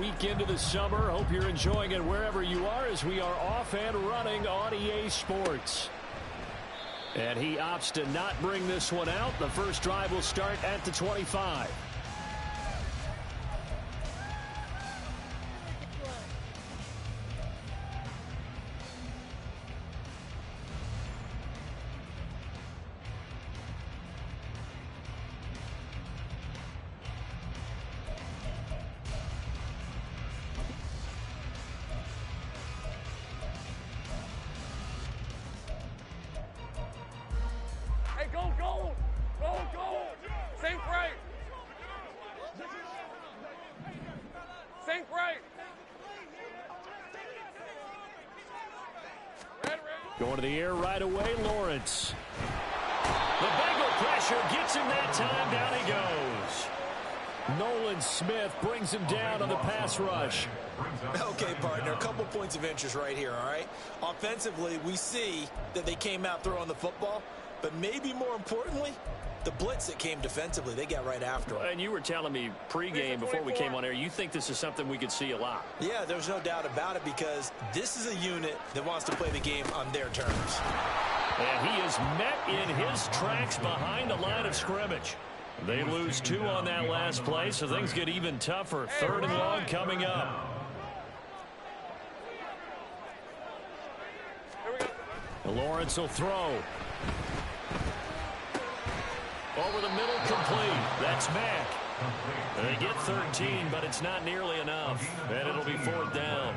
week into the summer. Hope you're enjoying it wherever you are as we are off and running on EA Sports. And he opts to not bring this one out. The first drive will start at the 25. Going to the air right away, Lawrence. The Bengal pressure gets him that time. Down he goes. Nolan Smith brings him down on the pass rush. Okay, partner, a couple points of interest right here, all right? Offensively, we see that they came out throwing the football, but maybe more importantly, the blitz that came defensively, they got right after him. And you were telling me pregame before we came on air, you think this is something we could see a lot. Yeah, there's no doubt about it because this is a unit that wants to play the game on their terms. And he is met in his tracks behind the line of scrimmage. They lose 2 on that last play, so things get even tougher. 3rd and long coming up. Lawrence will throw. Over the middle, complete. That's Mack. They get 13, but it's not nearly enough. And it'll be 4th down.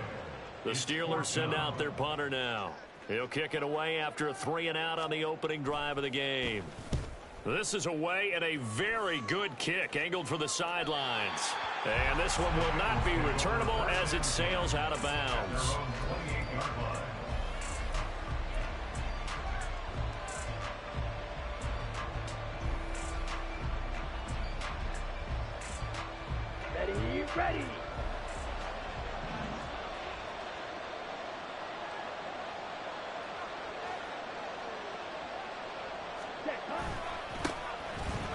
The Steelers send out their punter now. He'll kick it away after a 3-and-out on the opening drive of the game. This is away and a very good kick, angled for the sidelines. And this one will not be returnable as it sails out of bounds. Ready.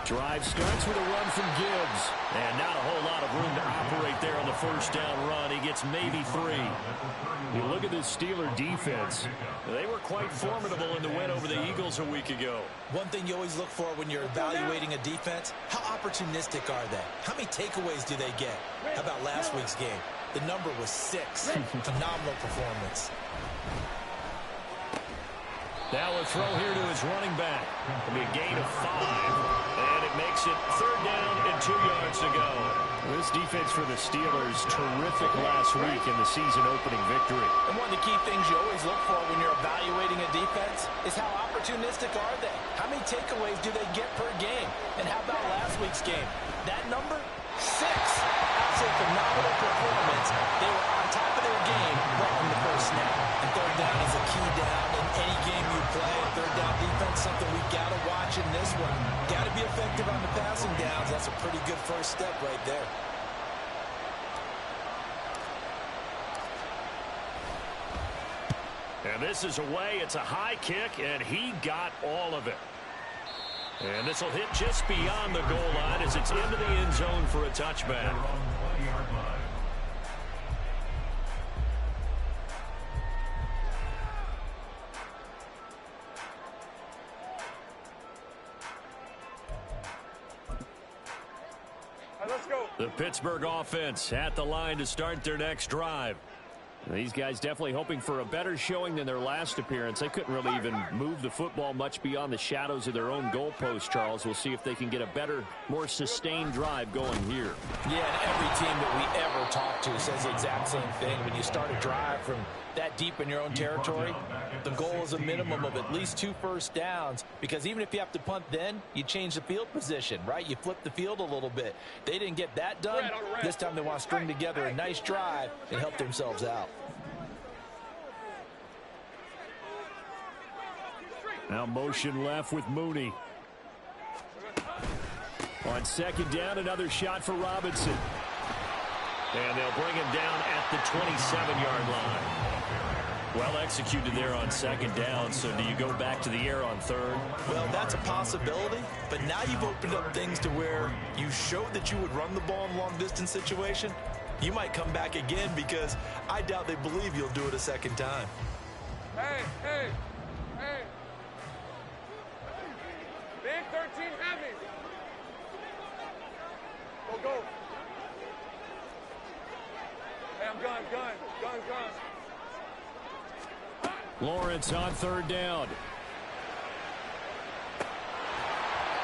Drive starts with a run from Gibbs. And not a whole lot of room to operate there on the first down run. He gets maybe 3. You look at this Steeler defense. They were quite formidable in the win over the Eagles a week ago. One thing you always look for when you're evaluating a defense, how opportunistic are they? How many takeaways do they get? How about last week's game? The number was 6. Phenomenal performance. Now a throw here to his running back. It'll be a gain of 5. And it makes it 3rd down and 2 yards to go. This defense for the Steelers, terrific last week in the season opening victory. And one of the key things you always look for when you're evaluating a defense is how opportunistic are they? How many takeaways do they get per game? And how about last week's game? That number? 6. Absolutely phenomenal performance. They were on top of their game right from the first snap. And 3rd down is a key down in any game you play. 3rd down defense, something we got to watch in this one. Got to be effective on the passing downs. That's a pretty good first step right there. And this is away. It's a high kick, and he got all of it. And this will hit just beyond the goal line as it's into the end zone for a touchback. Let's go. The Pittsburgh offense at the line to start their next drive. These guys definitely hoping for a better showing than their last appearance. They couldn't really even move the football much beyond the shadows of their own goalpost, Charles. We'll see if they can get a better, more sustained drive going here. Yeah, and every team that we ever talk to says the exact same thing. When you start a drive from that deep in your own territory, the goal is a minimum of at least 2 first downs, because even if you have to punt then, you change the field position, right? You flip the field a little bit. They didn't get that done. This time they want to string together a nice drive and help themselves out. Now motion left with Mooney. On 2nd down, another shot for Robinson. And they'll bring him down at the 27-yard line. Well executed there on 2nd down, so do you go back to the air on 3rd? Well, that's a possibility, but now you've opened up things to where you showed that you would run the ball in a long-distance situation. you might come back again because I doubt they believe you'll do it a second time. Hey, hey, hey. Big 13 heavy. Go. Hey, I'm gun. Lawrence on third down.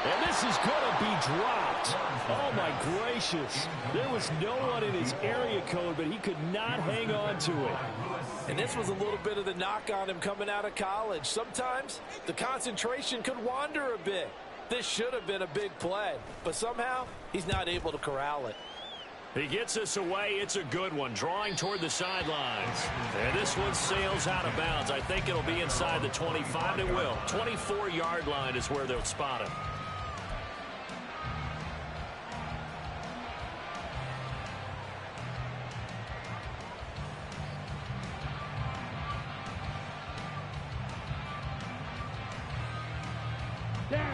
And this is going to be dropped. Oh, my gracious. There was no one in his area code, but he could not hang on to it. And this was a little bit of the knock on him coming out of college. Sometimes the concentration could wander a bit. This should have been a big play, but somehow he's not able to corral it. He gets us away. It's a good one, drawing toward the sidelines. And this one sails out of bounds. I think it'll be inside the 25. It will. 24-yard line is where they'll spot him.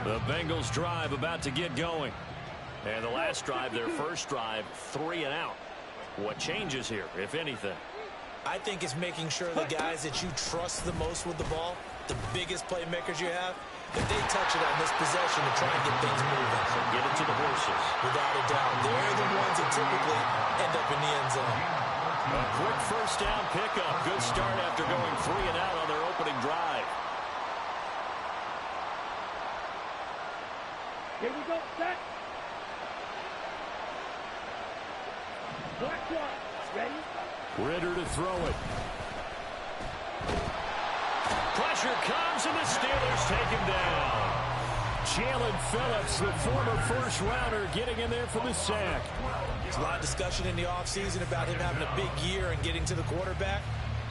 The Bengals drive about to get going. And the last drive, their first drive, 3 and out. What changes here, if anything? I think it's making sure the guys that you trust the most with the ball, the biggest playmakers you have, that they touch it on this possession to try and get things moving. So get it to the horses. Without a doubt. They're the ones that typically end up in the end zone. A quick first down pickup. Good start after going 3 and out on their opening drive. Here we go, set. Black one, ready? Ritter to throw it. Pressure comes, and the Steelers take him down. Jalen Phillips, the former first-rounder, getting in there for the sack. There's a lot of discussion in the offseason about him having a big year and getting to the quarterback.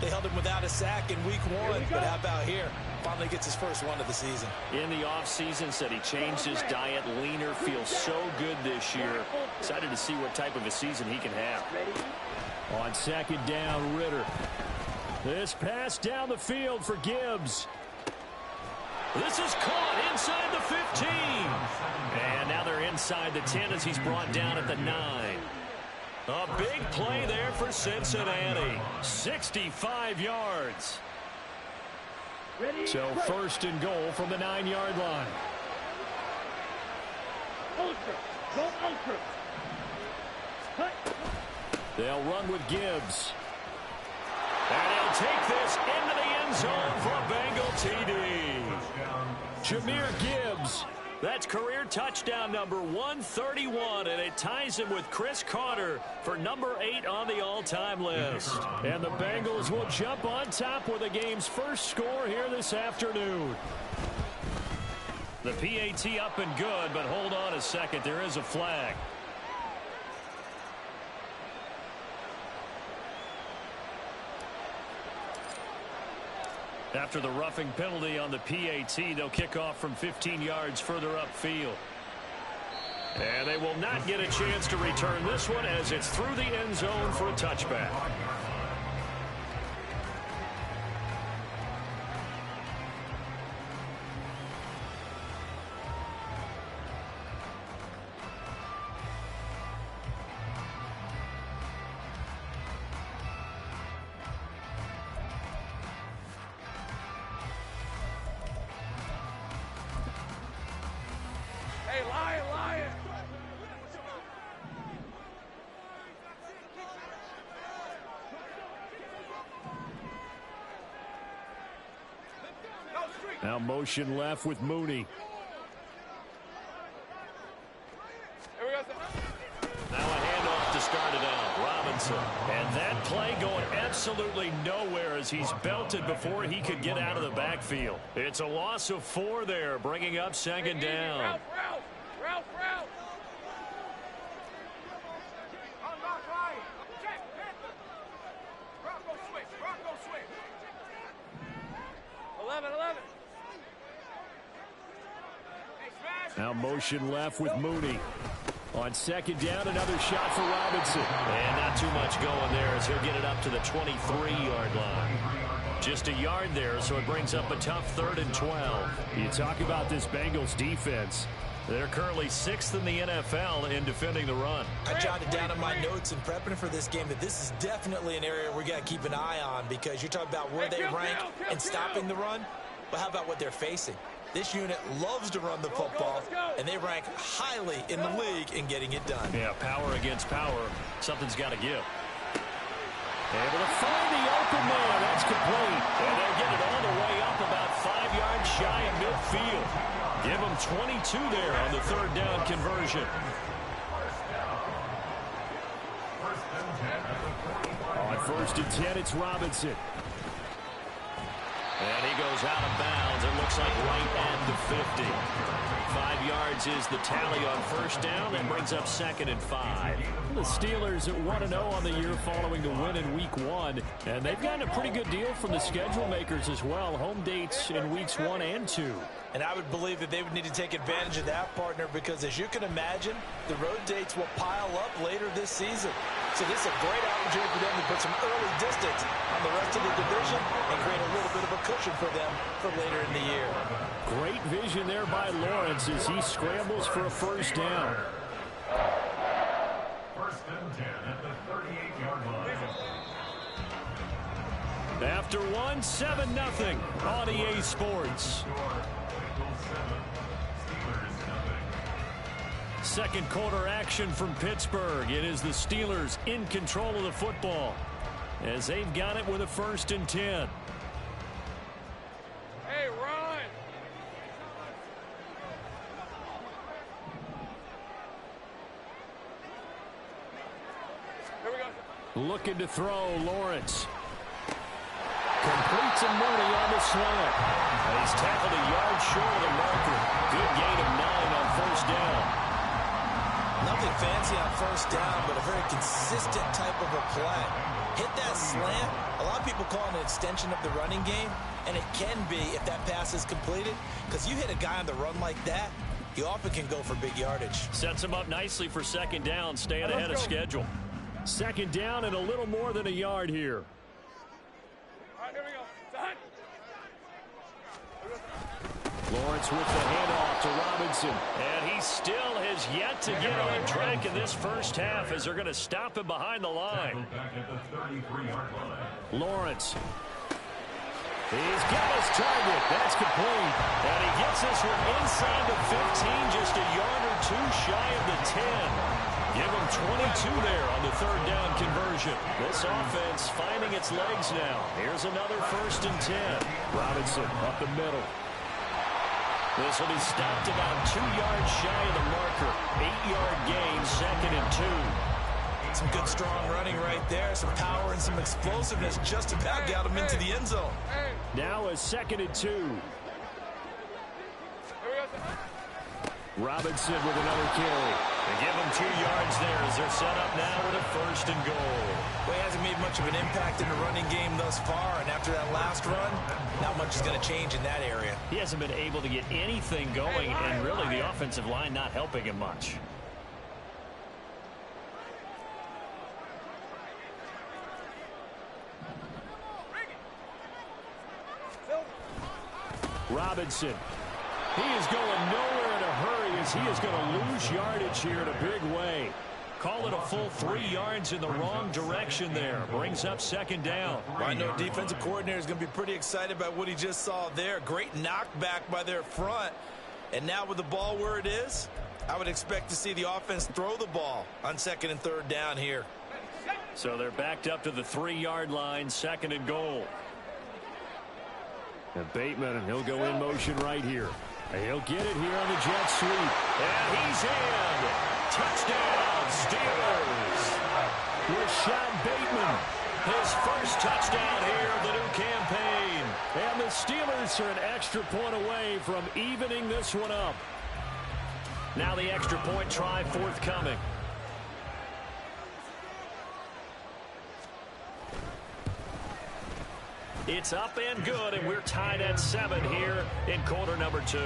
They held him without a sack in week 1, but how about here? Finally gets his first one of the season. In the offseason, said he changed his diet, leaner, feels so good this year. Excited to see what type of a season he can have. On second down, Ritter. This pass down the field for Gibbs. This is caught inside the 15. And now they're inside the 10 as he's brought down at the 9. A big play there for Cincinnati. 65 yards. Ready? So first and goal from the 9-yard line. Ultra. Go ultra. Cut. They'll run with Gibbs. And he'll take this into the end zone for a Bengal TD. Jahmyr Gibbs. That's career touchdown number 131, and it ties him with Chris Carter for number 8 on the all-time list. And the Bengals will jump on top with the game's first score here this afternoon. The PAT up and good, but hold on a second. There is a flag. After the roughing penalty on the PAT, they'll kick off from 15 yards further upfield. And they will not get a chance to return this one as it's through the end zone for a touchback. Hey, Lion. Now motion left with Mooney. Here we go. Now a handoff to start it out. Robinson. And that play going absolutely nowhere as he's belted before he could get out of the backfield. It's a loss of 4 there, bringing up second down. Route. Unlock line. Check. Bronco switch. 11. Now motion left with Mooney. On second down, another shot for Robinson. And not too much going there as he'll get it up to the 23-yard line. Just a yard there, so it brings up a tough 3rd and 12. You talk about this Bengals defense. They're currently 6th in the NFL in defending the run. I jotted down in my notes in prepping for this game that this is definitely an area we got to keep an eye on, because you're talking about where they rank in stopping the run. But how about what they're facing? This unit loves to run the football, and they rank highly in the league in getting it done. Yeah, power against power. Something's got to give. Able to find the open man. That's complete. And they'll get it all the way up about 5 yards shy of midfield. Give them 22 there on the 3rd down conversion. On 1st and 10, it's Robinson. And he goes out of bounds. It looks like right at the 50. 5 yards is the tally on 1st down. That brings up 2nd and 5. The Steelers at 1-0 on the year following the win in Week 1. And they've gotten a pretty good deal from the schedule makers as well. Home dates in Weeks 1 and 2. And I would believe that they would need to take advantage of that, partner, because as you can imagine, the road dates will pile up later this season. So this is a great opportunity for them to put some early distance on the rest of the division and create a little bit of a cushion for them for later in the year. Great vision there by Lawrence as he scrambles for a 1st down. 1st and 10 at the 38-yard line. After 1, 7-0 on EA Sports. Second quarter action from Pittsburgh. It is the Steelers in control of the football as they've got it with a 1st and 10. Hey, run! Here we go. Looking to throw, Lawrence. Completes a Mooney on the slant. And he's tackled a yard short of the marker. Good gain of 9 on 1st down. Nothing fancy on 1st down, but a very consistent type of a play. Hit that slant. A lot of people call it an extension of the running game, and it can be if that pass is completed, because you hit a guy on the run like that, you often can go for big yardage. Sets him up nicely for 2nd down, staying ahead of schedule. 2nd down and a little more than a yard here. All right, here we go. Done. Lawrence with the handoff to Robinson. And he still has yet to get on track in this 1st half as they're going to stop him behind the line. Back at the 33-yard line. Lawrence. He's got his target. That's complete. And he gets this one inside the 15, just a yard or 2 shy of the 10. Give him 22 there on the 3rd down conversion. This offense finding its legs now. Here's another 1st and 10. Robinson up the middle. This will be stopped about 2 yards shy of the marker. 8-yard gain, 2nd and 2. Some good strong running right there. Some power and some explosiveness just about got him into the end zone. Now a 2nd and 2. Here we go. Robinson with another carry. They give him 2 yards there as they're set up now with a 1st and goal. Well, he hasn't made much of an impact in the running game thus far, and after that last run, not much is going to change in that area. He hasn't been able to get anything going, and really the offensive line not helping him much. Robinson. He is going nowhere in a hurry as he is going to lose yardage here in a big way. Call it a full 3 yards in the wrong direction there. Brings up 2nd down. I know defensive coordinator is going to be pretty excited about what he just saw there. Great knockback by their front. And now with the ball where it is, I would expect to see the offense throw the ball on 2nd and 3rd down here. So they're backed up to the 3-yard line, 2nd and goal. And Bateman, he'll go in motion right here. He'll get it here on the jet sweep. And he's in. Touchdown, Steelers. Rashad Bateman, his 1st touchdown here of the new campaign. And the Steelers are an extra point away from evening this one up. Now the extra point try forthcoming. It's up and good, and we're tied at 7 here in quarter number 2.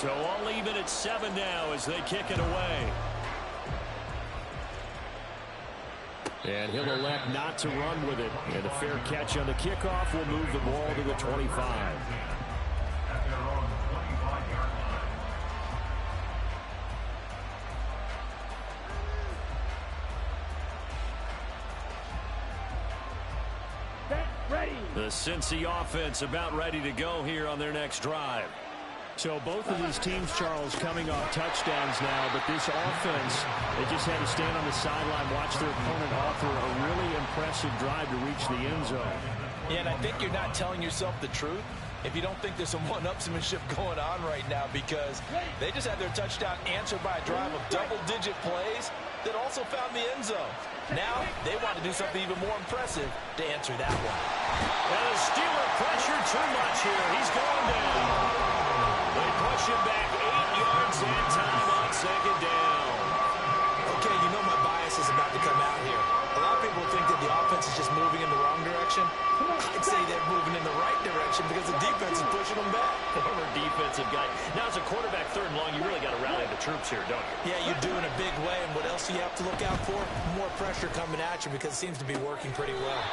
So all even at 7 now as they kick it away. And he'll elect not to run with it. And a fair catch on the kickoff will move the ball to the 25. The Cincy offense about ready to go here on their next drive. So both of these teams, Charles, coming off touchdowns now, but this offense, they just had to stand on the sideline, watch their opponent offer a really impressive drive to reach the end zone. Yeah, and I think you're not telling yourself the truth if you don't think there's some one-upsmanship going on right now, because they just had their touchdown answered by a drive of double-digit plays that also found the end zone. Now they want to do something even more impressive to answer that one. And the Steeler pressure too much here. He's going down. They push him back 8 yards and time on second down. Okay, you know my bias is about to come out here. A lot of people think that the offense is just moving in the wrong direction. I'd say they're moving in the right direction because the defense is pushing them back. Former defensive guy. Now, as a quarterback, 3rd and long, you really got to rally the troops here, don't you? Yeah, you do in a big way. And what else do you have to look out for? More pressure coming at you because it seems to be working pretty well.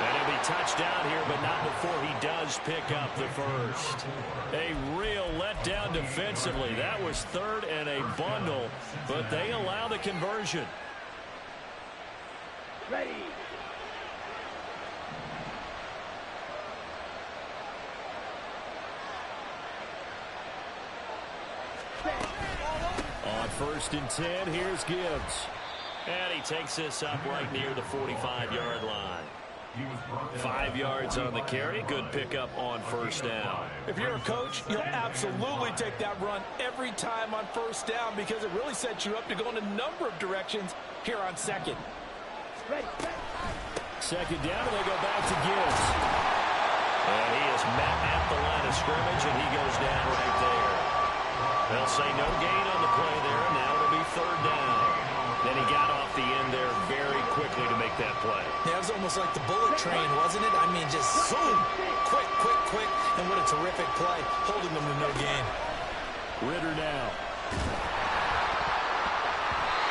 And he'll be touchdown here, but not before he does pick up the first. A real letdown defensively. That was 3rd and a bundle, but they allow the conversion. Ready. On 1st and 10, here's Gibbs. And he takes this up right near the 45-yard line. 5 yards on the carry. Good pickup on 1st down. If you're a coach, you'll absolutely take that run every time on 1st down because it really sets you up to go in a number of directions here on 2nd. Ready. 2nd down, and they go back to Gibbs. And he is met at the line of scrimmage, and he goes down right there. They'll say no gain on the play there, and now it'll be 3rd down. Then he got off the end there very quickly to make that play. Yeah, it was almost like the bullet train, wasn't it? I mean, just zoom, quick, and what a terrific play, holding them to no gain. Ritter now.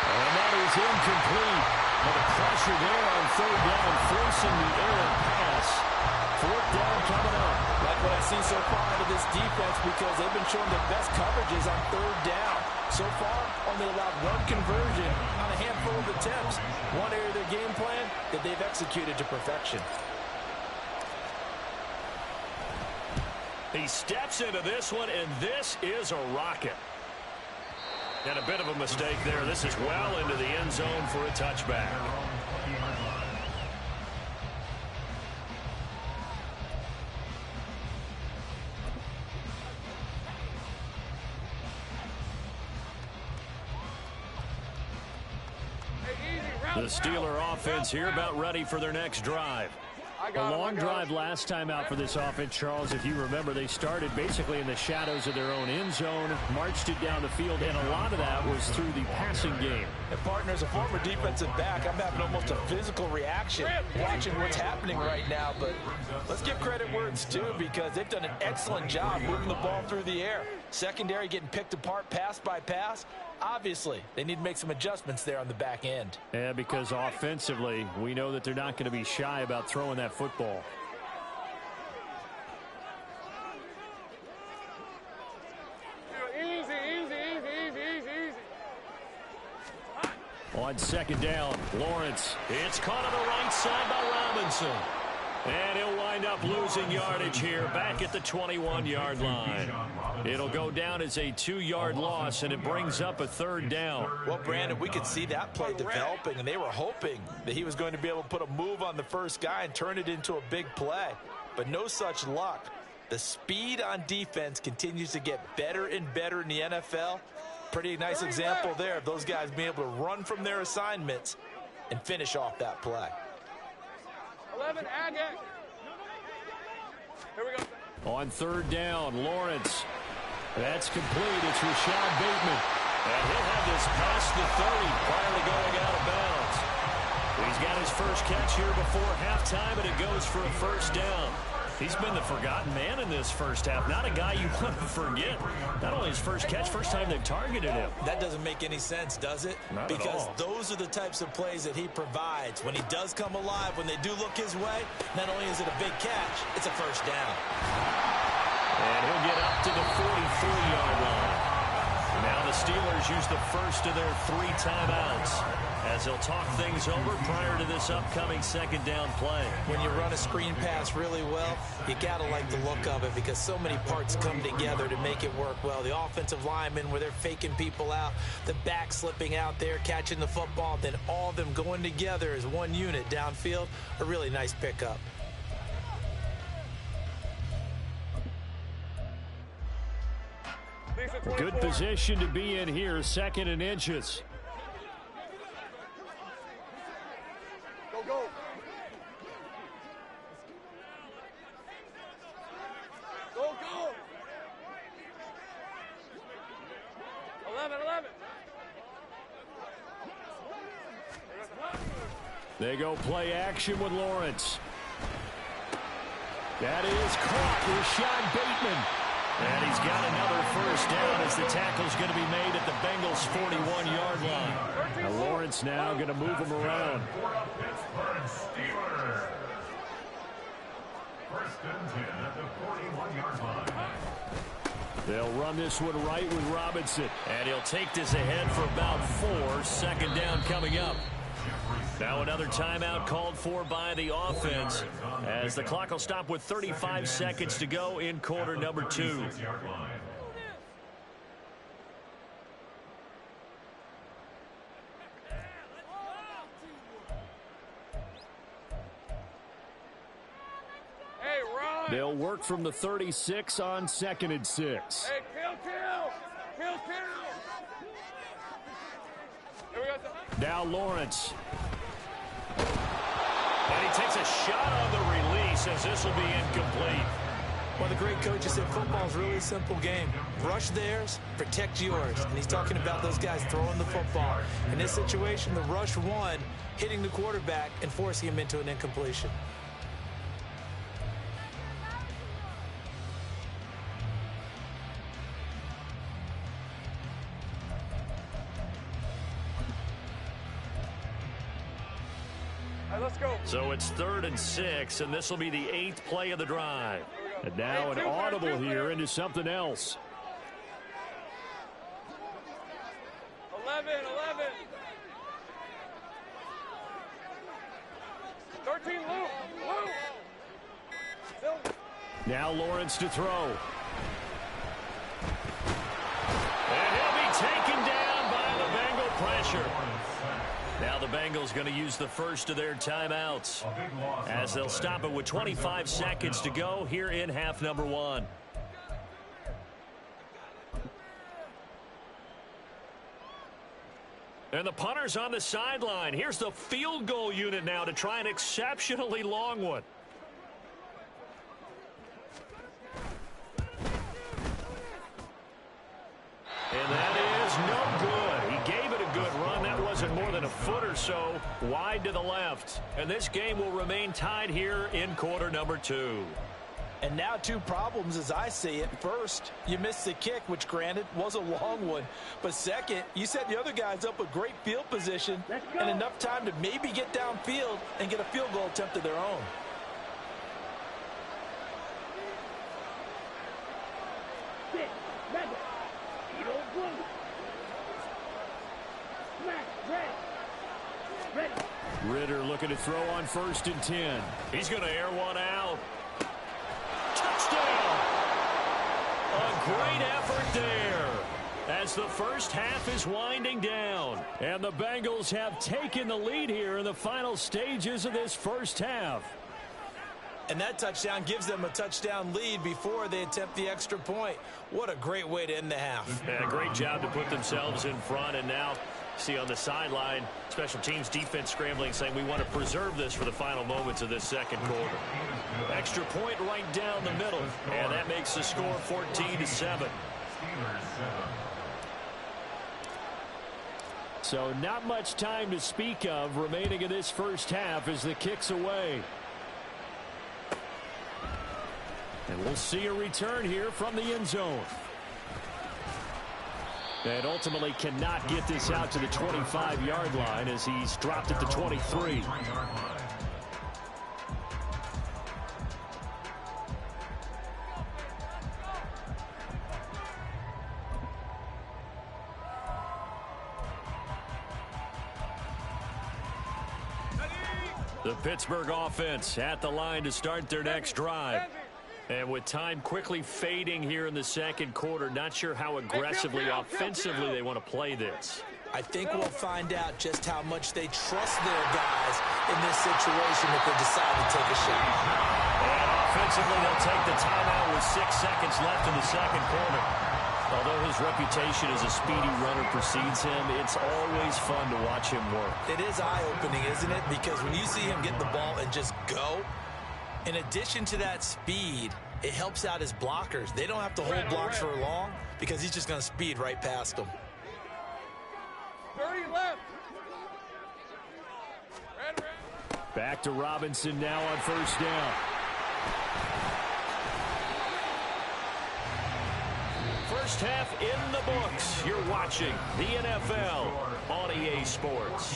And that is incomplete. But the pressure there on 3rd down, forcing the errant pass. 4th down coming up. Like what I see so far out of this defense because they've been showing their best coverages on 3rd down. So far, only allowed 1 conversion on a handful of attempts. One area of their game plan that they've executed to perfection. He steps into this one, and this is a rocket. And a bit of a mistake there. This is well into the end zone for a touchback. The Steeler offense here about ready for their next drive. A long drive last time out for this offense, Charles. If you remember, they started basically in the shadows of their own end zone, marched it down the field, and a lot of that was through the passing game. And partner, as a former defensive back, I'm having almost a physical reaction watching what's happening right now. But let's give credit where it's due because they've done an excellent job moving the ball through the air. Secondary getting picked apart pass by pass. Obviously, they need to make some adjustments there on the back end. Yeah, because offensively, we know that they're not going to be shy about throwing that football. On 2nd down, Lawrence. It's caught on the right side by Robinson. And he'll wind up losing yardage here back at the 21-yard line. It'll go down as a 2-yard loss, and it brings up a 3rd down. Well, Brandon, we could see that play developing, and they were hoping that he was going to be able to put a move on the first guy and turn it into a big play. But no such luck. The speed on defense continues to get better and better in the NFL. Pretty nice example there of those guys being able to run from their assignments and finish off that play. 11, add it. Here we go. On 3rd down, Lawrence. That's complete. It's Rashad Bateman. And he'll have this past the 30 prior to going out of bounds. He's got his first catch here before halftime, and it goes for a 1st down. He's been the forgotten man in this first half. Not a guy you want to forget. Not only his first catch, first time they've targeted him. That doesn't make any sense, does it? Not because at all. those are the types of plays that he provides. When he does come alive, when they do look his way, not only is it a big catch, it's a first down. And he'll get up to the 43-yard line. Now the Steelers use the first of their 3 timeouts as they'll talk things over prior to this upcoming second down play. When you run a screen pass really well, you got to like the look of it because so many parts come together to make it work well. The offensive linemen where they're faking people out, the back slipping out there, catching the football, then all of them going together as one unit downfield, a really nice pickup. Good position to be in here, 2nd and inches. Go, go. Go, go. 11. They go play action with Lawrence. That is caught. Rashad Bateman. And he's got another first down as the tackle's going to be made at the Bengals' 41-yard line. Now Lawrence now going to move him around. Pittsburgh Steelers. 1st and 10 at the 41-yard line. They'll run this one right with Robinson. And he'll take this ahead for about 4. 2nd down coming up. Now another timeout called for by the offense as the clock will stop with 35 seconds to go in quarter number 2. Hey, run. They'll work from the 36 on 2nd and 6. Hey, kill. Here we go. Now Lawrence. And he takes a shot on the release as this will be incomplete. Well, the great coach said football's really a simple game. Rush theirs, protect yours. And he's talking about those guys throwing the football. In this situation, the rush won, hitting the quarterback and forcing him into an incompletion. Let's go. So it's 3rd and 6, and this will be the 8th play of the drive. And now an audible here into something else. 11. 13, Luke. Now Lawrence to throw. And he'll be taken down by the Bengal pressure. Now the Bengals going to use the first of their timeouts as they'll stop it with 25 seconds to go here in half number 1. And the punter's on the sideline. Here's the field goal unit now to try an exceptionally long one. And that is no good. He gave it a good run. That wasn't more than a foot or so wide to the left. And this game will remain tied here in quarter number 2. And now 2 problems as I see it. First, you missed the kick, which granted was a long one. But second, you set the other guys up with great field position and enough time to maybe get downfield and get a field goal attempt of their own. Ritter looking to throw on 1st and 10. He's going to air one out. Touchdown! A great effort there as the first half is winding down. And the Bengals have taken the lead here in the final stages of this first half. And that touchdown gives them a touchdown lead before they attempt the extra point. What a great way to end the half. And a great job to put themselves in front. And now see on the sideline, special teams defense scrambling, saying we want to preserve this for the final moments of this second quarter. Extra point right down the middle. And that makes the score 14-7. So not much time to speak of remaining in this first half as the kick's away. And we'll see a return here from the end zone. And ultimately cannot get this out to the 25-yard line as he's dropped at the 23. The Pittsburgh offense at the line to start their next drive. And with time quickly fading here in the second quarter, not sure how aggressively, offensively they want to play this. I think we'll find out just how much they trust their guys in this situation if they decide to take a shot. And offensively, they'll take the timeout with 6 seconds left in the second quarter. Although his reputation as a speedy runner precedes him, it's always fun to watch him work. It is eye-opening, isn't it? Because when you see him get the ball and just go, in addition to that speed, it helps out his blockers. They don't have to hold blocks for long because he's just going to speed right past them. 30 left. Back to Robinson now on first down. First half in the books. You're watching the NFL on EA Sports.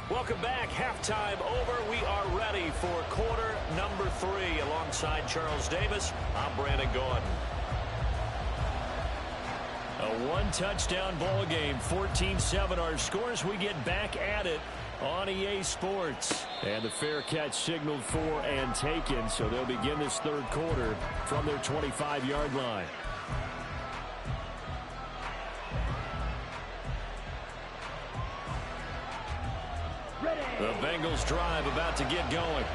Welcome back. Halftime over. We are ready for quarter number 3. Alongside Charles Davis, I'm Brandon Gaudin. A one-touchdown ball game, 14-7 our scores. We get back at it on EA Sports. And the fair catch signaled for and taken, so they'll begin this third quarter from their 25-yard line. The Bengals drive about to get going.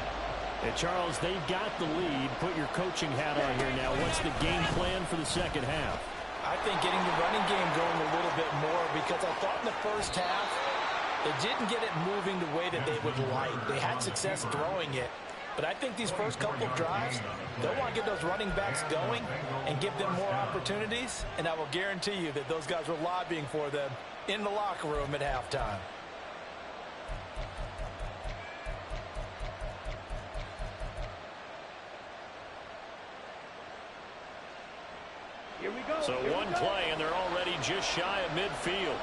And Charles, they've got the lead. Put your coaching hat on here now. What's the game plan for the second half? I think getting the running game going a little bit more, because I thought in the first half they didn't get it moving the way that they would like. They had success throwing it. But I think these first couple of drives, they'll want to get those running backs going and give them more opportunities. And I will guarantee you that those guys were lobbying for them in the locker room at halftime. Here we go. So one play, and they're already just shy of midfield.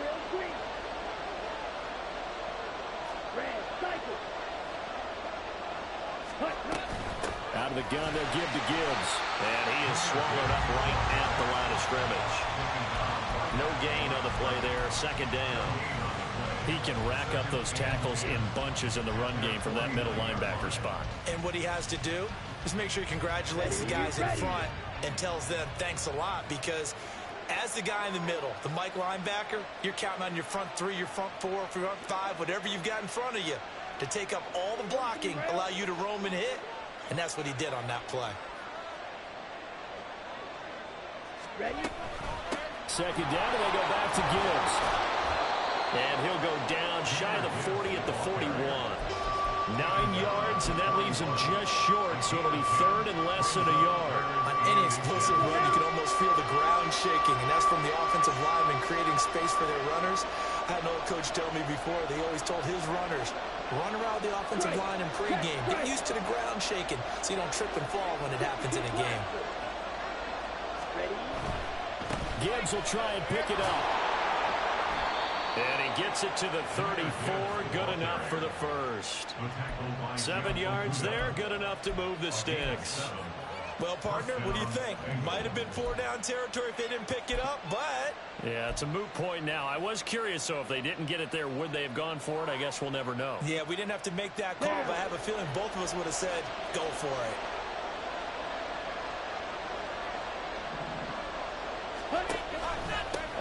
Real quick. Red cycle. Out of the gun, they'll give to Gibbs. And he is swallowed up right at the line of scrimmage. No gain on the play there. Second down. He can rack up those tackles in bunches in the run game from that middle linebacker spot. And what he has to do is make sure he congratulates the guys in front and tells them thanks a lot, because as the guy in the middle, the Mike linebacker, you're counting on your front 3, your front 4, front 5, whatever you've got in front of you to take up all the blocking, allow you to roam and hit. And that's what he did on that play. Ready? Second down, and they go back to Gibbs. And he'll go down shy of the 40 at the 41. 9 yards, and that leaves him just short, so it'll be third and less than a yard. On any explosive run, you can almost feel the ground shaking, and that's from the offensive linemen creating space for their runners. I had an old coach tell me before, they always told his runners, run around the offensive line in pregame. Get used to the ground shaking so you don't trip and fall when it happens in a game. Gibbs will try and pick it up. And he gets it to the 34. Good enough for the first. 7 yards there. Good enough to move the sticks. Well, partner, what do you think? Might have been 4-down territory if they didn't pick it up, but... Yeah, it's a moot point now. I was curious, so if they didn't get it there, would they have gone for it? I guess we'll never know. Yeah, we didn't have to make that call, but I have a feeling both of us would have said, go for it.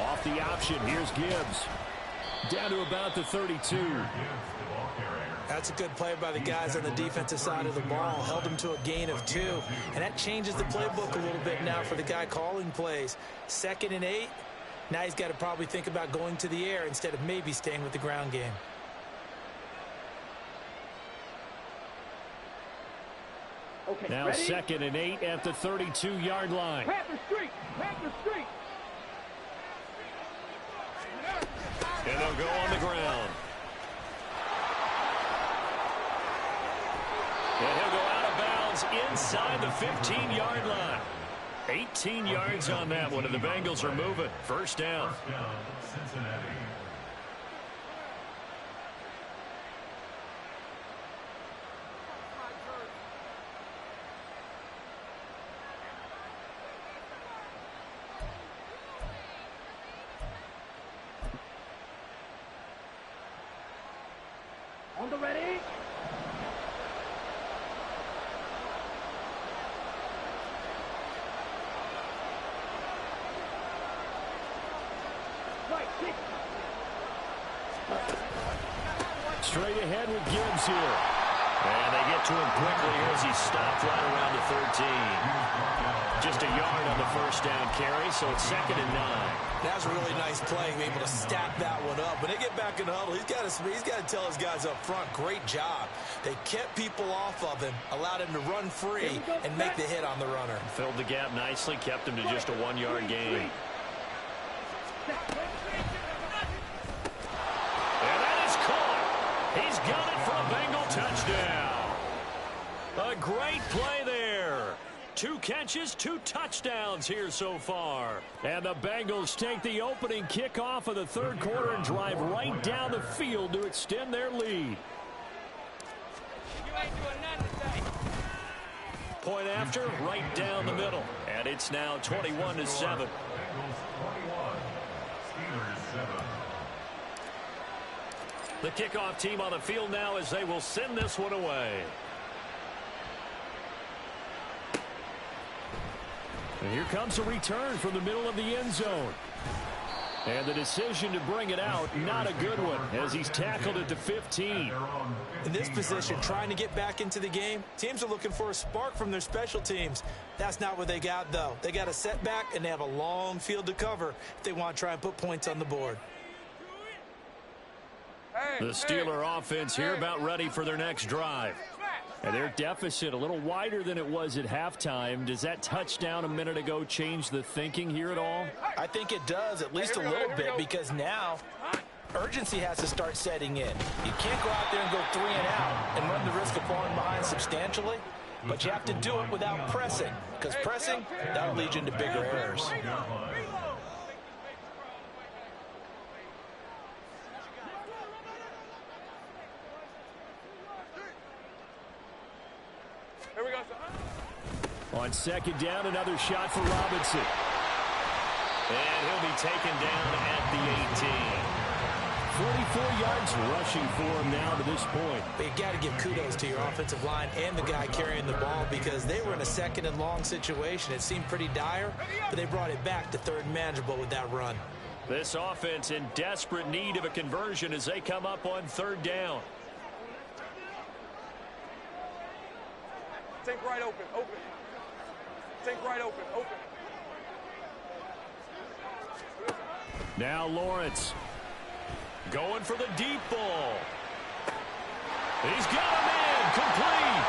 Off the option, here's Gibbs. Down to about the 32. That's a good play by the guys on the defensive side of the ball. Held them to a gain of 2. And that changes the playbook a little bit now for the guy calling plays. 2nd and 8. Now he's got to probably think about going to the air instead of maybe staying with the ground game. Okay, Now ready? 2nd and 8 at the 32-yard line. Panther Street! Panther Street! And they'll go on the ground. And he'll go out of bounds inside the 15-yard line. 18 yards on that one, and the Bengals are moving. First down. First down, Cincinnati. On the ready? Right, 6. Straight ahead with Gibbs here. And they get to him quickly here as he stopped right around the 13. Just a yard on the first down carry, so it's 2nd and 9. That's a really nice play, able to stack that one up. When they get back in the huddle, he's got to tell his guys up front, great job. They kept people off of him, allowed him to run free, and make the hit on the runner. Filled the gap nicely, kept him to just a 1-yard gain. And that is caught. He's got it for a Bengal touchdown. A great play there. 2 catches, 2 touchdowns here so far. And the Bengals take the opening kickoff of the 3rd quarter and drive right down the field to extend their lead. Point after, right down the middle. And it's now 21-7. Bengals 21, Steelers 7. The kickoff team on the field now as they will send this one away. And here comes a return from the middle of the end zone. And the decision to bring it out, not a good one, as he's tackled at the 15. In this position, trying to get back into the game, teams are looking for a spark from their special teams. That's not what they got, though. They got a setback, and they have a long field to cover if they want to try and put points on the board. The Steeler offense here about ready for their next drive. And their deficit a little wider than it was at halftime. Does that touchdown a minute ago change the thinking here at all? I think it does, at least a little bit, because now urgency has to start setting in. You can't go out there and go 3 and out and run the risk of falling behind substantially, but you have to do it without pressing, because pressing, that'll lead you into bigger errors. Here we go. On 2nd down, another shot for Robinson. And he'll be taken down at the 18. 44 yards rushing for him now to this point. But you got to give kudos to your offensive line and the guy carrying the ball, because they were in a 2nd and long situation. It seemed pretty dire, but they brought it back to 3rd and manageable with that run. This offense in desperate need of a conversion as they come up on 3rd down. Think right open, open. Think right open, open. Now Lawrence going for the deep ball. He's got him in, complete.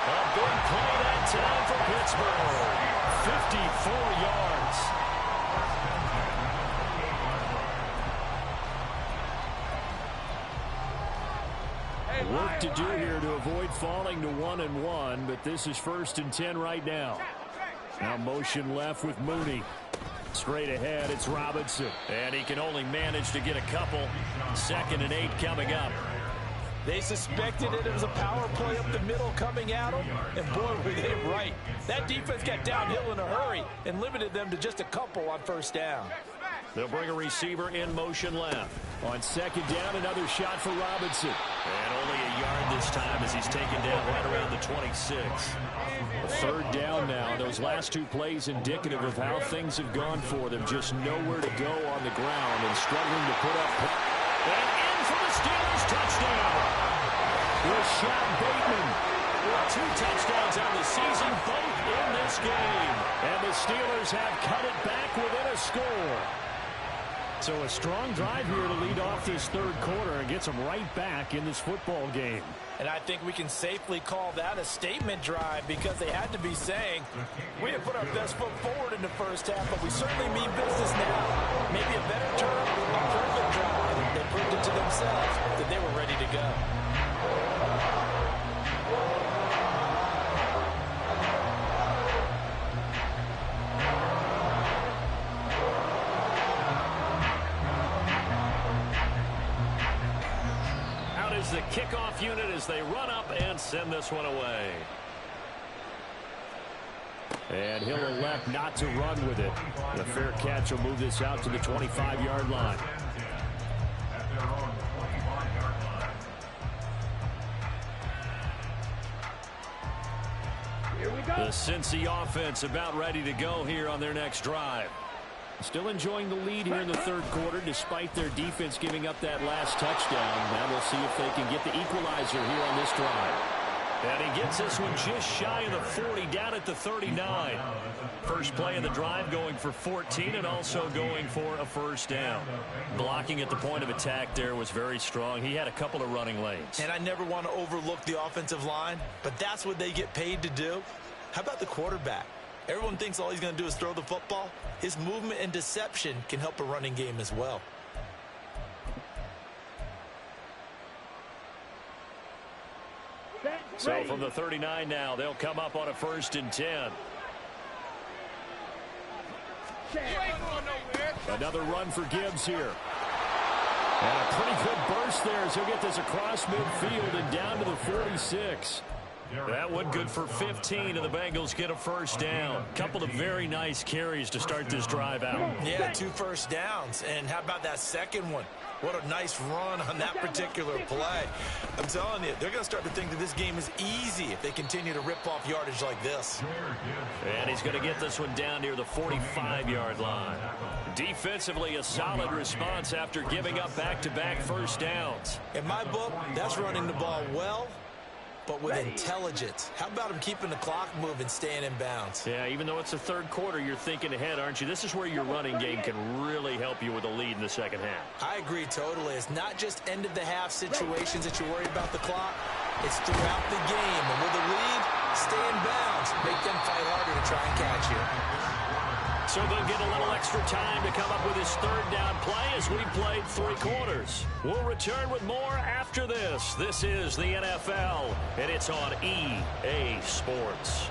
A big play that time for Pittsburgh. 54 yards. Work to do here to avoid falling to 1-1, but this is 1st and 10 right now. Now motion left with Mooney. Straight ahead, it's Robinson. And he can only manage to get a couple. 2nd and 8 coming up. They suspected it was a power play up the middle coming at them, and boy, were they right. That defense got downhill in a hurry and limited them to just a couple on 1st down. They'll bring a receiver in motion left. On 2nd down, another shot for Robinson. And only a yard this time as he's taken down right around the 26. A 3rd down now. Those last 2 plays indicative of how things have gone for them. Just nowhere to go on the ground and struggling to put up. And in for the Steelers touchdown. Rashad Bateman with 2 touchdowns on the season, both in this game. And the Steelers have cut it back within a score. So a strong drive here to lead off this third quarter and gets them right back in this football game. And I think we can safely call that a statement drive because they had to be saying, we have put our best foot forward in the first half, but we certainly mean business now. Maybe a better term, a perfect drive. They proved it to themselves that they were ready to go. The kickoff unit as they run up and send this one away. And he'll elect not to run with it. The fair catch will move this out to the 25-yard line. Here we go. The Cincy offense about ready to go here on their next drive. Still enjoying the lead here in the third quarter despite their defense giving up that last touchdown. Now we'll see if they can get the equalizer here on this drive. And he gets this one just shy of the 40, down at the 39. First play of the drive going for 14 and also going for a first down. Blocking at the point of attack there was very strong. He had a couple of running lanes. And I never want to overlook the offensive line, but that's what they get paid to do. How about the quarterback? Everyone thinks all he's going to do is throw the football. His movement and deception can help a running game as well. So from the 39 now, they'll come up on a 1st and 10. Another run for Gibbs here. And a pretty good burst there as he'll get this across midfield and down to the 46. That one good for 15, and the Bengals get a first down. Couple of very nice carries to start this drive out. Yeah, 2 first downs. And how about that second one? What a nice run on that particular play. I'm telling you, they're going to start to think that this game is easy if they continue to rip off yardage like this. And he's going to get this one down near the 45-yard line. Defensively, a solid response after giving up back-to-back first downs. In my book, that's running the ball well, but with intelligence. How about him keeping the clock moving, staying in bounds? Yeah, even though it's the third quarter, you're thinking ahead, aren't you? This is where your running game can really help you with a lead in the second half. I agree totally. It's not just end-of-the-half situations that you're worried about the clock. It's throughout the game. And with a lead, stay in bounds. Make them fight harder to try and catch you. So they'll get a little extra time to come up with his third down play as we played 3 quarters. We'll return with more after this. This is the NFL, and it's on EA Sports.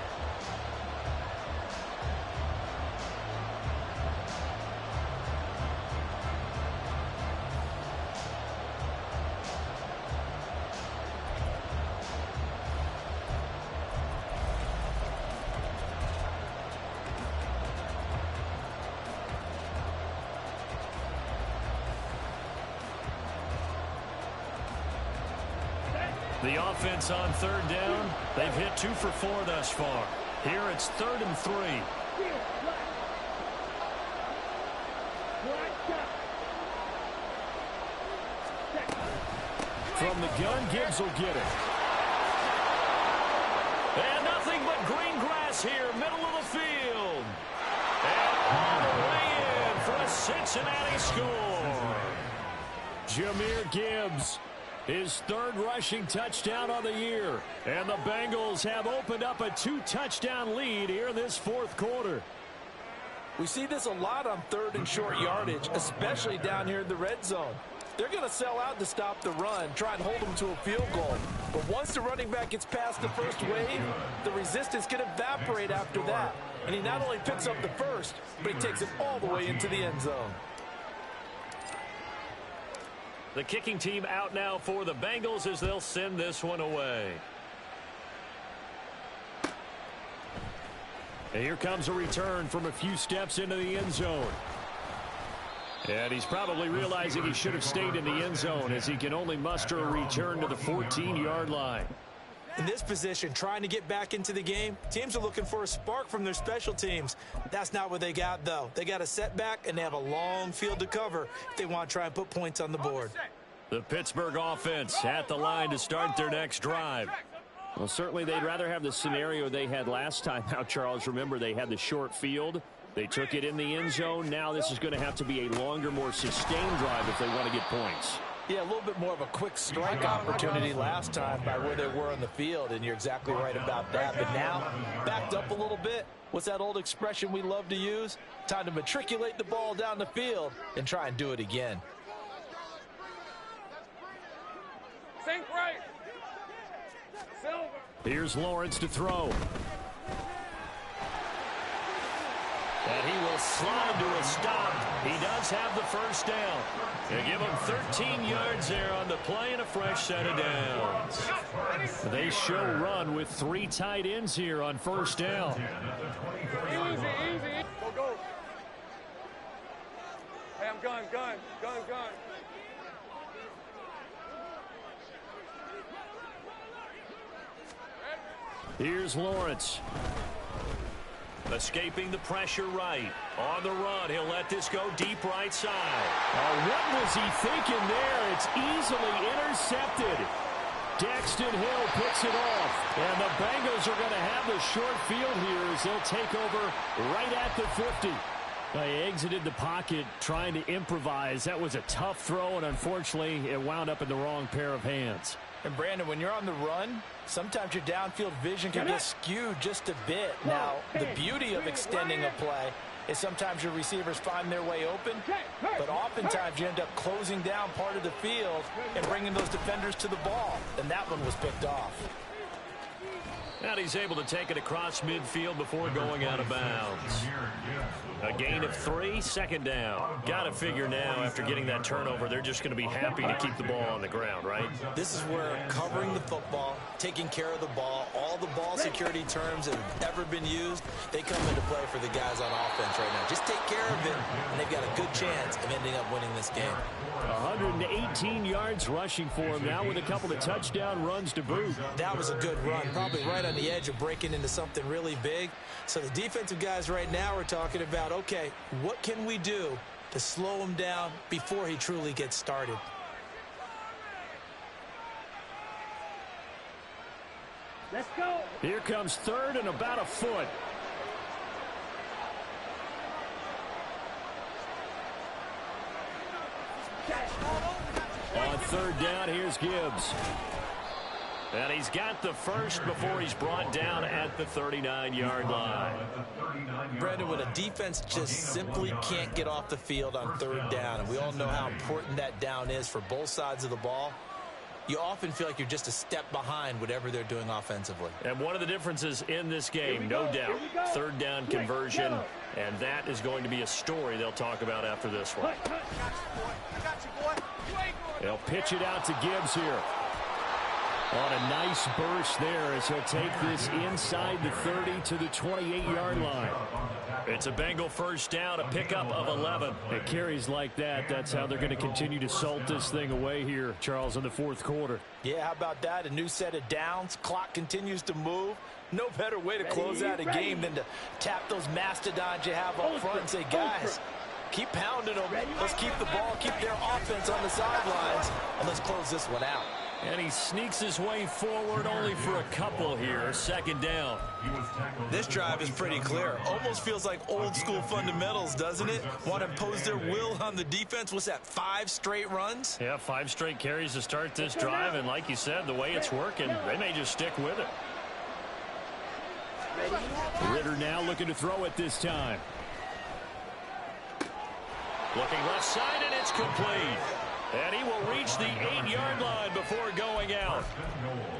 The offense on third down, they've hit 2 for 4 thus far. Here it's 3rd and 3. From the gun, Gibbs will get it. And nothing but green grass here, middle of the field. And all the way in for a Cincinnati score. Jahmyr Gibbs. His 3rd rushing touchdown on the year. And the Bengals have opened up a 2-touchdown lead here in this 4th quarter. We see this a lot on 3rd and short yardage, especially down here in the red zone. They're going to sell out to stop the run, try and hold them to a field goal. But once the running back gets past the first wave, the resistance can evaporate after that. And he not only picks up the first, but he takes it all the way into the end zone. The kicking team out now for the Bengals as they'll send this one away. And here comes a return from a few steps into the end zone. And he's probably realizing he should have stayed in the end zone as he can only muster a return to the 14-yard line. In this position, trying to get back into the game, teams are looking for a spark from their special teams. That's not what they got, though. They got a setback, and they have a long field to cover if they want to try and put points on the board. The Pittsburgh offense at the line to start their next drive. Well, certainly they'd rather have the scenario they had last time out, Charles. Remember, they had the short field. They took it in the end zone. Now this is going to have to be a longer, more sustained drive if they want to get points. Yeah, a little bit more of a quick strike opportunity last time by where they were on the field, and you're exactly right about that. But now, backed up a little bit. What's that old expression we love to use? Time to matriculate the ball down the field and try and do it again. Sink right. Silver. Here's Lawrence to throw. And he will slide to a stop. He does have the first down. They give him 13 yards there on the play and a fresh set of downs. They show run with 3 tight ends here on first down. Easy, easy. Go, go. Hey, I'm gun. Here's Lawrence. Escaping the pressure right. On the run, he'll let this go deep right side. Oh, what was he thinking there? It's easily intercepted. Daxton Hill picks it off. And the Bengals are going to have the short field here as they'll take over right at the 50. They exited the pocket trying to improvise. That was a tough throw, and unfortunately, it wound up in the wrong pair of hands. And, Brandon, when you're on the run, sometimes your downfield vision can get skewed just a bit. Now, the beauty of extending a play is sometimes your receivers find their way open, but oftentimes you end up closing down part of the field and bringing those defenders to the ball, and that one was picked off. And he's able to take it across midfield before going out of bounds. A gain of 3, second down. Got to figure now, after getting that turnover, they're just going to be happy to keep the ball on the ground, right? This is where covering the football, taking care of the ball, all the ball security terms that have ever been used, they come into play for the guys on offense right now. Just take care of it, and they've got a good chance of ending up winning this game. 118 yards rushing for him now with a couple of touchdown runs to boot. That was a good run, probably right on the edge of breaking into something really big. So the defensive guys right now are talking about, okay, what can we do to slow him down before he truly gets started? Let's go. Here comes third and about a foot. On third down, here's Gibbs. And he's got the first before he's brought down at the 39-yard line. Brandon, when a defense just simply can't get off the field on third down, and we all know how important that down is for both sides of the ball, you often feel like you're just a step behind whatever they're doing offensively. And one of the differences in this game, no doubt, third down conversion, and that is going to be a story they'll talk about after this one. They'll pitch it out to Gibbs here. On a nice burst there as he'll take this inside the 30 to the 28-yard line. It's a Bengal first down, a pickup of 11. It carries like that. That's how they're going to continue to salt this thing away here, Charles, in the fourth quarter. Yeah, how about that? A new set of downs. Clock continues to move. No better way to close out a game than to tap those mastodons you have up front and say, guys, keep pounding them. Let's keep the ball, keep their offense on the sidelines, and let's close this one out. And he sneaks his way forward only for a couple here. Second down. This drive is pretty clear. Almost feels like old school fundamentals, doesn't it? Want to impose their will on the defense. What's that, 5 straight runs? Yeah, 5 straight carries to start this drive. And like you said, the way it's working, they may just stick with it. Ritter now looking to throw it this time. Looking left side, and it's complete. And he will reach the 8-yard line before going out.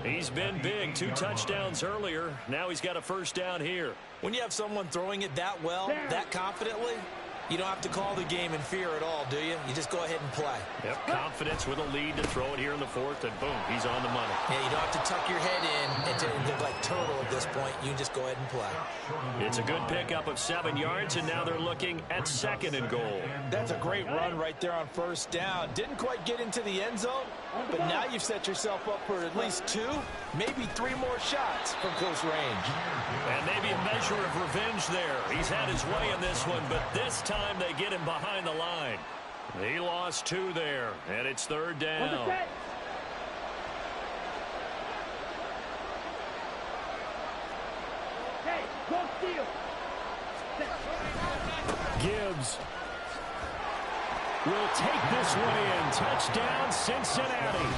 He's been big. 2 touchdowns earlier. Now he's got a first down here. When you have someone throwing it that well, that confidently, you don't have to call the game in fear at all, do you? You just go ahead and play. Yep, confidence with a lead to throw it here in the fourth, and boom, he's on the money. Yeah, you don't have to tuck your head in and to look like turtle at this point. You just go ahead and play. It's a good pickup of 7 yards, and now they're looking at second and goal. That's a great run right there on first down. Didn't quite get into the end zone, but now you've set yourself up for at least 2, maybe 3 more shots from close range. And maybe a measure of revenge there. He's had his way in this one, but this time they get him behind the line. He lost 2 there, and it's third down. Hey, go steal. Bengals will take this one in. Touchdown, Cincinnati.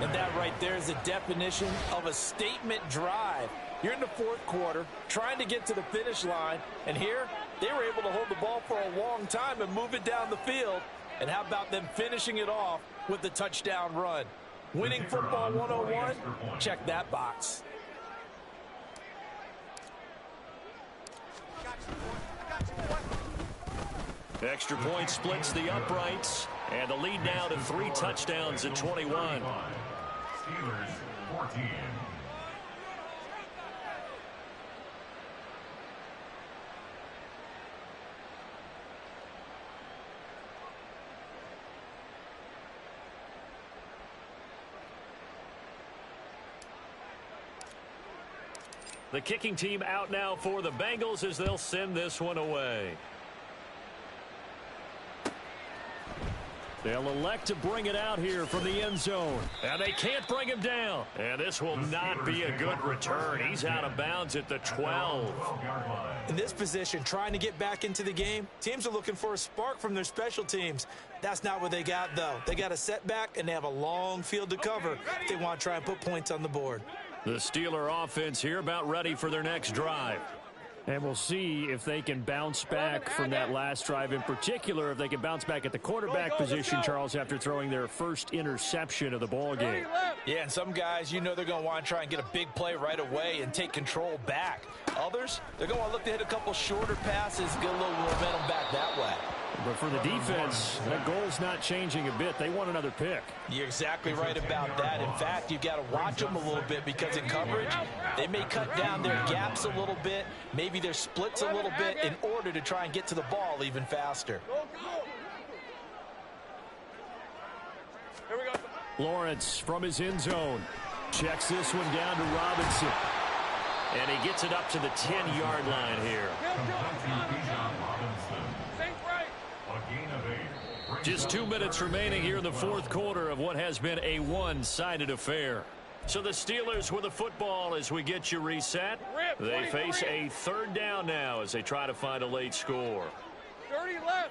And that right there is the definition of a statement drive. You're in the fourth quarter, trying to get to the finish line, and here they were able to hold the ball for a long time and move it down the field. And how about them finishing it off with the touchdown run? Winning football 101, check that box. Extra point splits the uprights, and the lead now to 3 touchdowns at 21. Steelers 14. The kicking team out now for the Bengals as they'll send this one away. They'll elect to bring it out here from the end zone. And they can't bring him down. And this will not be a good return. He's out of bounds at the 12. In this position, trying to get back into the game, teams are looking for a spark from their special teams. That's not what they got, though. They got a setback, and they have a long field to cover if they want to try and put points on the board. The Steeler offense here about ready for their next drive. And we'll see if they can bounce back from that last drive, in particular, if they can bounce back at the quarterback position, Charles, after throwing their first interception of the ball game. Yeah, and some guys, you know they're going to want to try and get a big play right away and take control back. Others, they're going to want to look to hit a couple shorter passes, get a little momentum back that way. But for the defense, that goal's not changing a bit. They want another pick. You're exactly right about that. In fact, you've got to watch them a little bit because in coverage, they may cut down their gaps a little bit, maybe their splits a little bit in order to try and get to the ball even faster. Here we go. Lawrence from his end zone checks this one down to Robinson. And he gets it up to the 10-yard line here. Just 2 minutes remaining here in the fourth quarter of what has been a one-sided affair. So the Steelers with the football as we get you reset. They face a third down now as they try to find a late score. 30 left.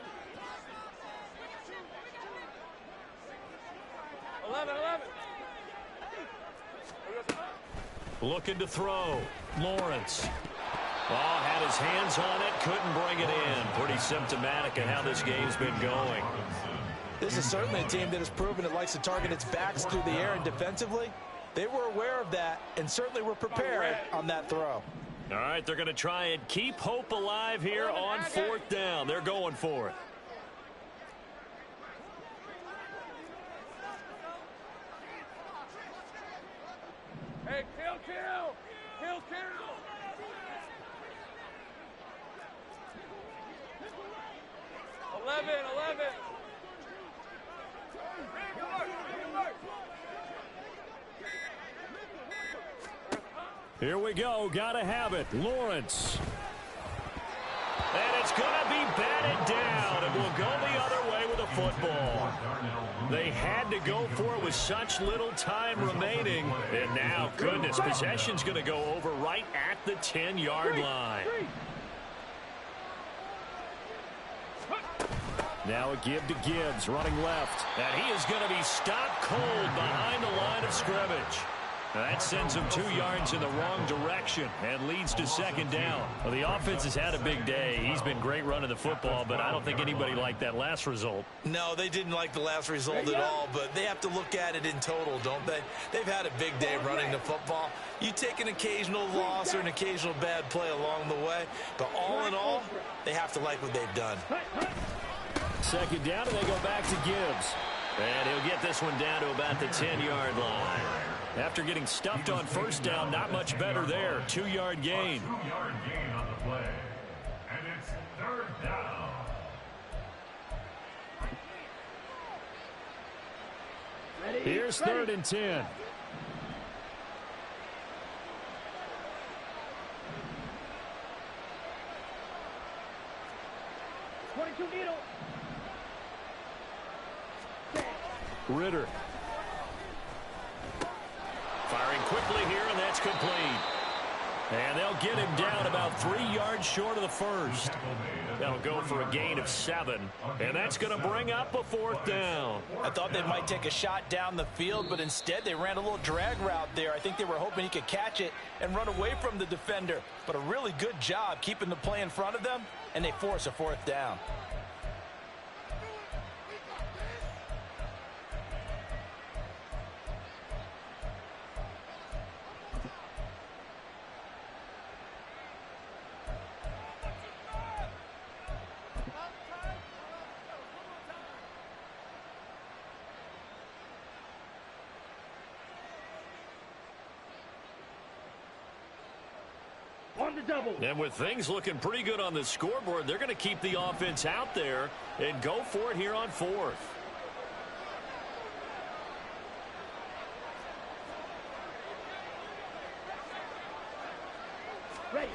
11. Looking to throw. Lawrence. Oh, had his hands on it, couldn't bring it in. Pretty symptomatic of how this game's been going. This is certainly a team that has proven it likes to target its backs through the air, and defensively, they were aware of that and certainly were prepared on that throw. All right, they're going to try and keep hope alive here on fourth down. They're going for it. Hey, kill. 11. Here we go. Gotta have it. Lawrence. And it's going to be batted down, and we'll go the other way with a football. They had to go for it with such little time remaining. And now, goodness, possession's going to go over right at the 10-yard line. Now a give to Gibbs, running left. And he is going to be stopped cold behind the line of scrimmage. That sends him 2 yards in the wrong direction and leads to second down. Well, the offense has had a big day. He's been great running the football, but I don't think anybody liked that last result. No, they didn't like the last result at all, but they have to look at it in total, don't they? They've had a big day running the football. You take an occasional loss or an occasional bad play along the way, but all in all, they have to like what they've done. Second down, and they go back to Gibbs. And he'll get this one down to about the 10-yard line. After getting stuffed on first down, not much better there. 2-yard gain. 2-yard gain on the play. And it's third down. Here's third and 10. Ritter. Firing quickly here, and that's complete. And they'll get him down about 3 yards short of the first. They'll go for a gain of 7, and that's going to bring up a 4th down. I thought they might take a shot down the field, but instead they ran a little drag route there. I think they were hoping he could catch it and run away from the defender. But a really good job keeping the play in front of them, and they force a 4th down. On the double. And with things looking pretty good on the scoreboard, they're going to keep the offense out there and go for it here on 4th. Right.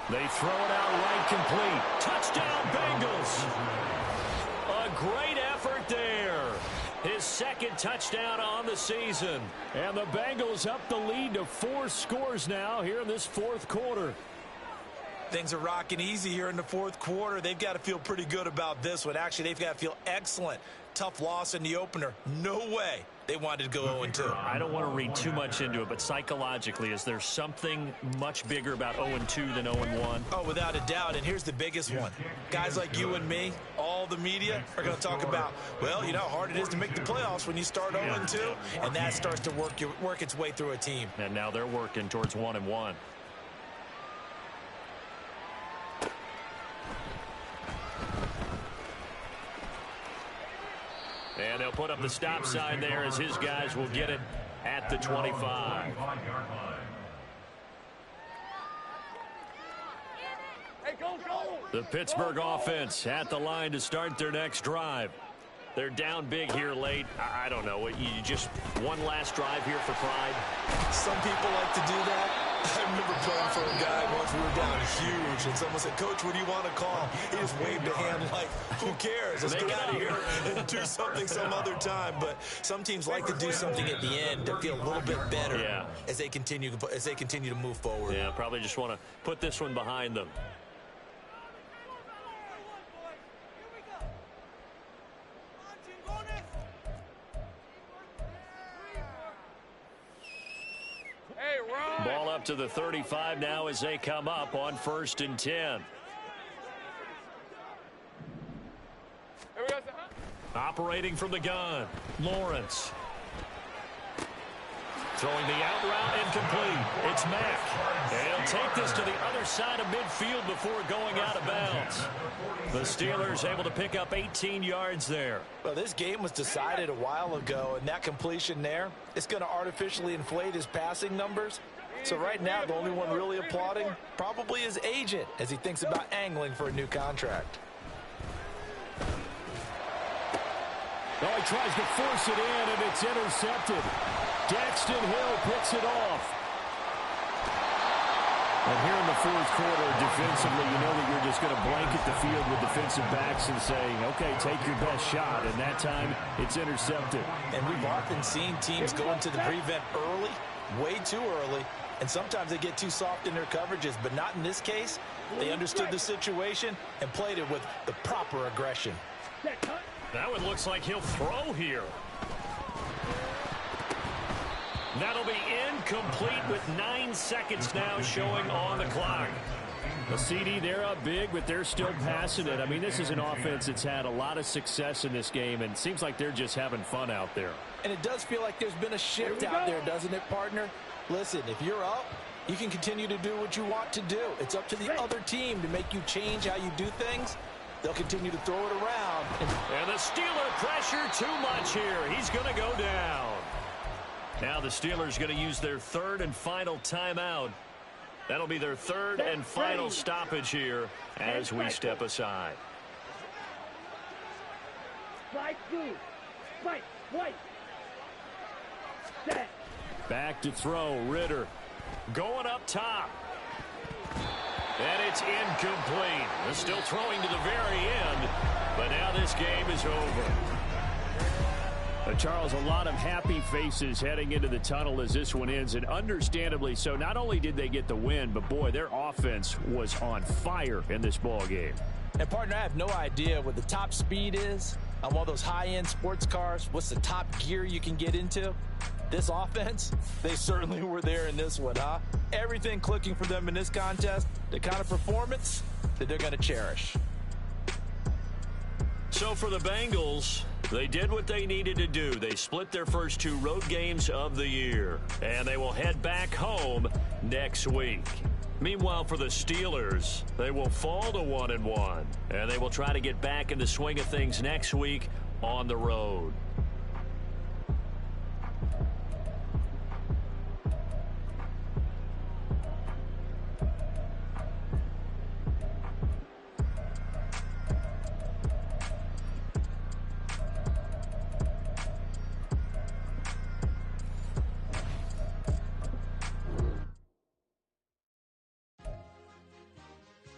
They throw it out right complete. Touchdown, Bengals. A great effort there. His 2nd touchdown on the season. And the Bengals up the lead to 4 scores now here in this 4th quarter. Things are rocking easy here in the 4th quarter. They've got to feel pretty good about this one. Actually, they've got to feel excellent. Tough loss in the opener. No way they wanted to go 0-2. I don't want to read too much into it, but psychologically, is there something much bigger about 0-2 than 0-1? Oh, without a doubt, and here's the biggest one. Guys like you and me, all the media, are going to talk about, well, you know how hard it is to make the playoffs when you start 0-2, and that starts to work its way through a team. And now they're working towards 1-1. And they'll put up the stop sign there as his guys will get it at the 25. Hey, go, go! The Pittsburgh offense at the line to start their next drive. They're down big here late. I don't know. You just one last drive here for pride? Some people like to do that. I remember playing for a guy once. We were down huge, and someone said, "Coach, what do you want to call?" He just waved a hand like, who cares? Let's get out of here and do something some other time. But some teams like to do something at the end to feel a little bit better as they continue to move forward. Yeah, probably just want to put this one behind them. Ball up to the 35 now as they come up on 1st and 10. Operating from the gun, Lawrence. Throwing the out route incomplete. It's Mack. And he'll take this to the other side of midfield before going out of bounds. The Steelers able to pick up 18 yards there. Well, this game was decided a while ago, and that completion there, it's going to artificially inflate his passing numbers. So right now, the only one really applauding probably his agent as he thinks about angling for a new contract. Oh, he tries to force it in, and it's intercepted. Daxton Hill picks it off. And here in the 4th quarter, defensively, you know that you're just going to blanket the field with defensive backs and saying, okay, take your best shot. And that time, it's intercepted. And we've often seen teams go into the prevent early, way too early, and sometimes they get too soft in their coverages, but not in this case. They understood the situation and played it with the proper aggression. That one looks like he'll throw here. That'll be incomplete with 9 seconds now showing on the clock. The CD, they're up big, but they're still passing it. I mean, this is an offense that's had a lot of success in this game, and it seems like they're just having fun out there. And it does feel like there's been a shift out there, doesn't it, partner? Listen, if you're up, you can continue to do what you want to do. It's up to the other team to make you change how you do things. They'll continue to throw it around. And the Steeler pressure too much here. He's going to go down. Now the Steelers going to use their 3rd and final timeout. That'll be their 3rd and final stoppage here as we step aside. Spike blue. Spike white. Set. Back to throw. Ritter going up top. And it's incomplete. They're still throwing to the very end, but now this game is over. Charles, a lot of happy faces heading into the tunnel as this one ends, and understandably so. Not only did they get the win, but boy, their offense was on fire in this ball game. And partner, I have no idea what the top speed is on one of those high-end sports cars. What's the top gear you can get into? This offense, they certainly were there in this one, huh? Everything clicking for them in this contest, the kind of performance that they're going to cherish. So for the Bengals, they did what they needed to do. They split their first 2 road games of the year, and they will head back home next week. Meanwhile, for the Steelers, they will fall to 1-1, and they will try to get back in the swing of things next week on the road.